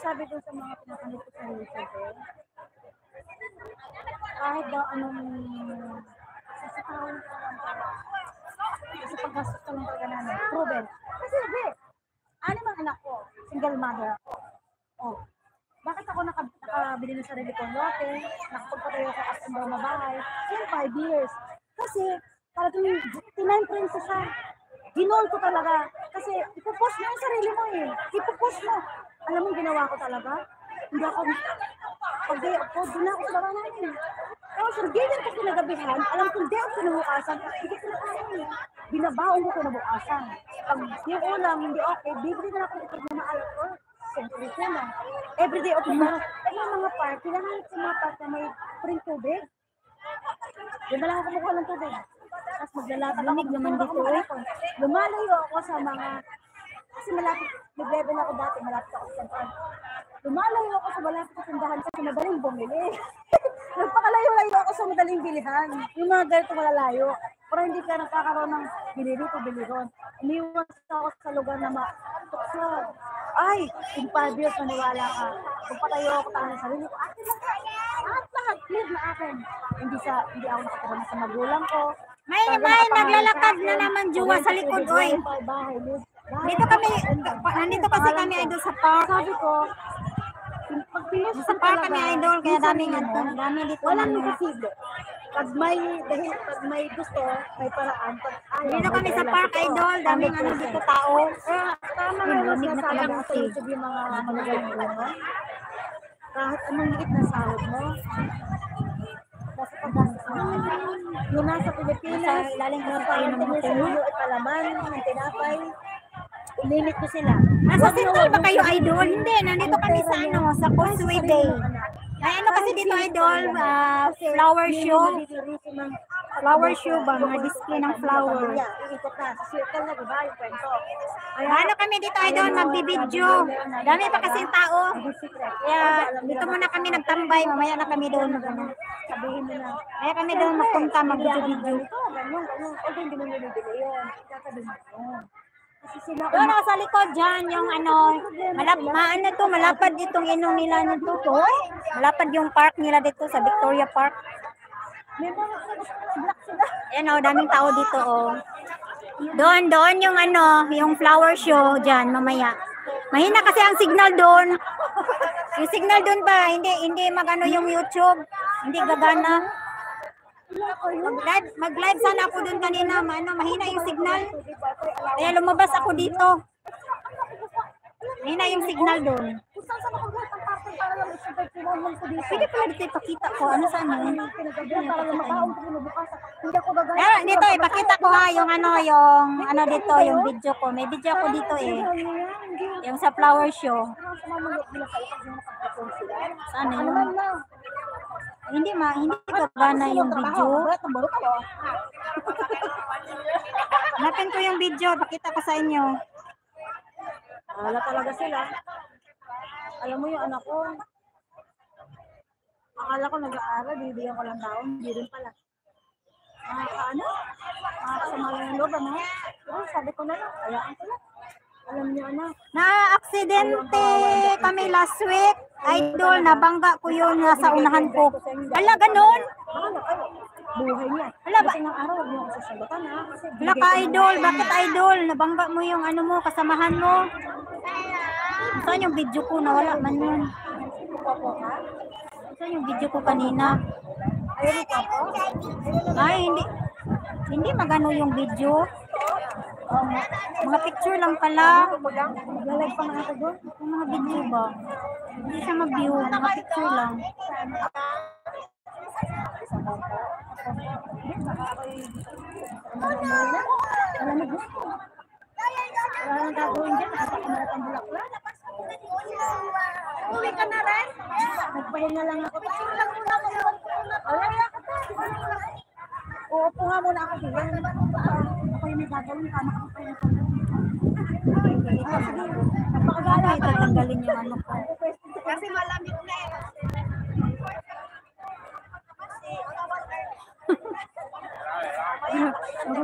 sabi ko sa mga pinapanood ko sa YouTube, kahit daw anong sasakawin ko lang pala. Kasi paggastos ko lang talaga namin. Proven. Kasi hindi. Anim ang anak ko. Single mother ako. Oh. Bakit ako nakabili ng sarili kong lote? Nakapagpatayo ako as ang na bahay? In 5 years. Kasi talagang tinayin ko rin siya. Ginol ko talaga. Kasi ipopost mo yung sarili mo eh. Ipopost mo. Alam mo ginawa ko talaga? Hindi ako, pag-day ako, doon ako sa baba namin. Pero sir, ganyan ko kinagabihan. Alam ko, hindi ako kinabukasan. Hindi ko na kaya. Binabaon ko kinabukasan. Pag yung ulam, hindi okay, bibili na ako ito na maalat ko. Siyempre ko na. Everyday ako ba? Pero yung mga park, kailangan sa mga park na may free tubig. Di ba lang ako kumukuha ng tubig? Tapos maglalatag ako naman dito eh. Lumalayo ako sa mga, kasi malapit, nag-level ako dati, malapit ako sa park. Lumalayo ako sa malapit sa tindahan kasi madaling bumili. Nagpakalayo-layo ako sa madaling bilihan. Yung mga ganito malalayo. Pero hindi ka nakakaroon ng bili dito, bili ron. Iniwas ako sa lugar na matukso. Ay, in 5 years maniwala ka. Pagpatayo ako talaga sa sarili ko, akin lang lahat, clear na akin. Hindi ako nakatira sa magulang ko. May naglalakad na naman Juwa sa likod, oy. Dito kami, nandito kasi kami idol sa park. Sabi ko, sa park kami idol, kaya daming dami dito. Walang imposible. Pag may gusto, may paraan. Pag ayaw, dito kami sa park idol, daming dito tao. Tama nga yung sinasabi ko sa YouTube yung mga magagaling mo. Kahit anong liit na sahod mo, kasi paggastos mo, yung nasa Pilipinas, ilalim ko sa tayo ng mga puno at palaman, ng tinapay, limit ko sila. Nasa Central ba kayo idol? Hindi, nandito kami sa sa Causeway Bay. Ay ano kasi dito idol, flower show. Flower show ba? Mga display ng flower. Iikot na, sa circle na, diba yung kwento? Ano kami dito idol, magbibidyo. Dami pa kasing tao. Kaya dito muna kami nagtambay, mamaya na kami doon. Sabihin mo na. Kaya kami doon magpunta, magbidyo-bidyo. Ganyan. Although hindi mo nilibili yun. Kakabihin mo. Doon ako sa likod dyan, yung malapad itong inong nila nito to. Malapad yung park nila dito sa Victoria Park. Ayan o, daming tao dito o. Doon yung yung flower show dyan mamaya. Mahina kasi ang signal doon. Yung signal doon ba, hindi magano yung YouTube. Hindi gagana. Mag-live sana ako doon kanina, mahina yung signal. Kaya lumabas ako dito. Mahina yung signal doon. Sige pala dito ipakita ko. Ano sana? Dito ipakita ko ha, yung dito, yung video ko. May video ko dito eh. Yung sa flower show. Sana yun? Hindi ko gana yung video. Hanapin ko yung video, pakita ko sa inyo. Wala talaga sila. Alam mo yung anak ko, akala ko nag-aaral, bibigyan ko lang taon, hindi rin pala. Makakasama lang yung loob, sabi ko na lang, kayaan ko lang. Alam niyo Na-aksidente kami last week. Idol, nabangga ko yun sa unahan ko. Ala, ganun? Buhay niya. Ala, ba? Kasi ng araw, huwag niyo ako sasagutan ha. Ala ka, idol. Bakit idol? Nabangga mo yung mo, kasamahan mo. Saan yung video ko? Nawala man yun. Saan yung video ko kanina? Ay, hindi magano yung video. Mga picture lang pala. Maglalag pa nga ako doon. Yung mga video ba? Hindi siya mag-view. Mga picture lang. Alam mo gusto. Wala nang gagawin dyan. Nakapakamulat ang bulak-bulak. Uwi ka na rin? Nagpahinga lang ako. Picture lang muna ako. Wala ka ta. Uupo nga muna ako. Ako yung may gagawin. Kama ako pa yung napakagala. Tatanggalin yung ko.